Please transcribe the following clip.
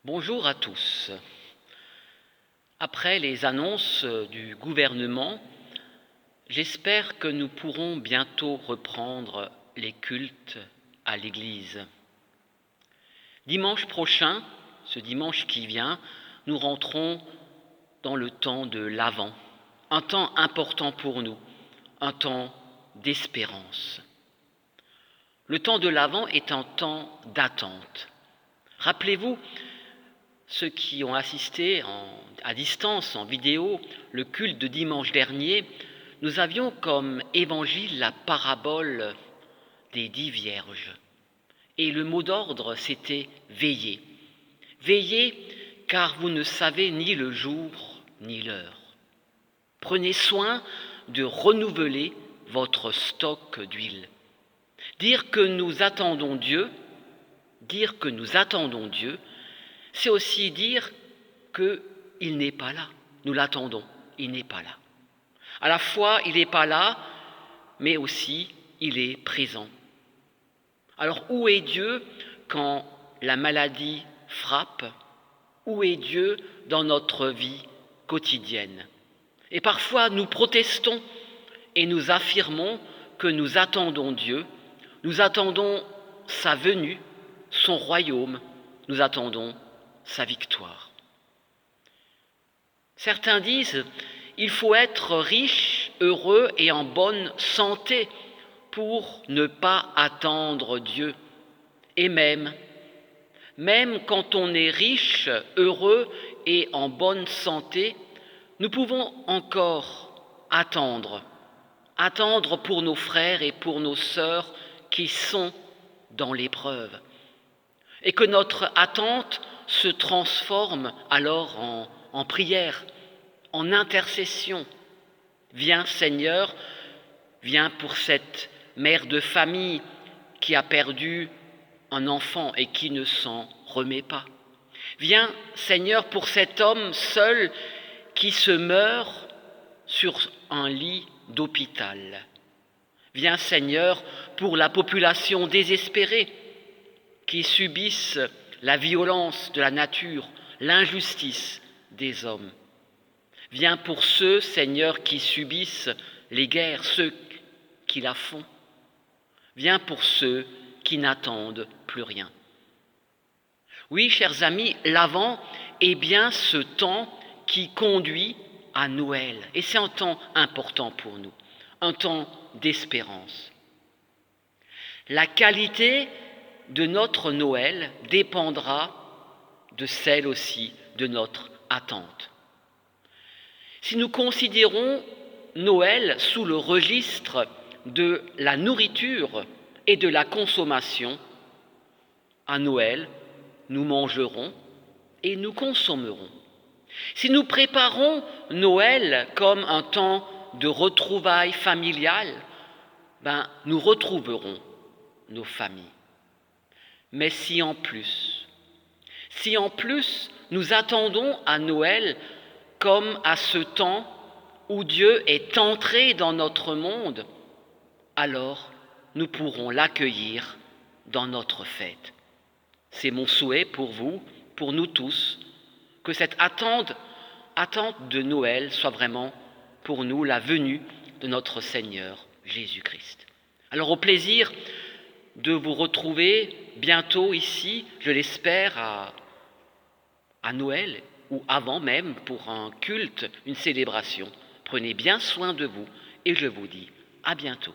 Bonjour à tous. Après les annonces du gouvernement, j'espère que nous pourrons bientôt reprendre les cultes à l'Église. Dimanche prochain, ce dimanche qui vient, nous rentrons dans le temps de l'Avent, un temps important pour nous, un temps d'espérance. Le temps de l'Avent est un temps d'attente. Rappelez-vous, ceux qui ont assisté à distance, en vidéo, le culte de dimanche dernier, nous avions comme évangile la parabole des 10 vierges. Et le mot d'ordre, c'était « veillez ». Veillez, car vous ne savez ni le jour ni l'heure. Prenez soin de renouveler votre stock d'huile. Dire que nous attendons Dieu, c'est aussi dire qu'il n'est pas là. Nous l'attendons, il n'est pas là. À la fois, il n'est pas là, mais aussi, il est présent. Alors, où est Dieu quand la maladie frappe? Où est Dieu dans notre vie quotidienne? Et parfois, nous protestons et nous affirmons que nous attendons Dieu, nous attendons sa venue, son royaume, nous attendons sa victoire. Certains disent il faut être riche, heureux et en bonne santé pour ne pas attendre Dieu. Et même quand on est riche, heureux et en bonne santé, nous pouvons encore attendre pour nos frères et pour nos sœurs qui sont dans l'épreuve. Et que notre attente se transforme alors en prière, en intercession. Viens Seigneur, viens pour cette mère de famille qui a perdu un enfant et qui ne s'en remet pas. Viens Seigneur pour cet homme seul qui se meurt sur un lit d'hôpital. Viens Seigneur pour la population désespérée qui subissent la violence de la nature, l'injustice des hommes. Viens pour ceux, Seigneur, qui subissent les guerres, ceux qui la font. Viens pour ceux qui n'attendent plus rien. Oui, chers amis, l'Avent est bien ce temps qui conduit à Noël. Et c'est un temps important pour nous, un temps d'espérance. La qualité de notre Noël dépendra de celle aussi de notre attente. Si nous considérons Noël sous le registre de la nourriture et de la consommation, à Noël, nous mangerons et nous consommerons. Si nous préparons Noël comme un temps de retrouvailles familiales, nous retrouverons nos familles. Mais si en plus nous attendons à Noël comme à ce temps où Dieu est entré dans notre monde, alors nous pourrons l'accueillir dans notre fête. C'est mon souhait pour vous, pour nous tous, que cette attente de Noël soit vraiment pour nous la venue de notre Seigneur Jésus-Christ. Alors au plaisir de vous retrouver bientôt ici, je l'espère, à Noël ou avant même pour un culte, une célébration. Prenez bien soin de vous et je vous dis à bientôt.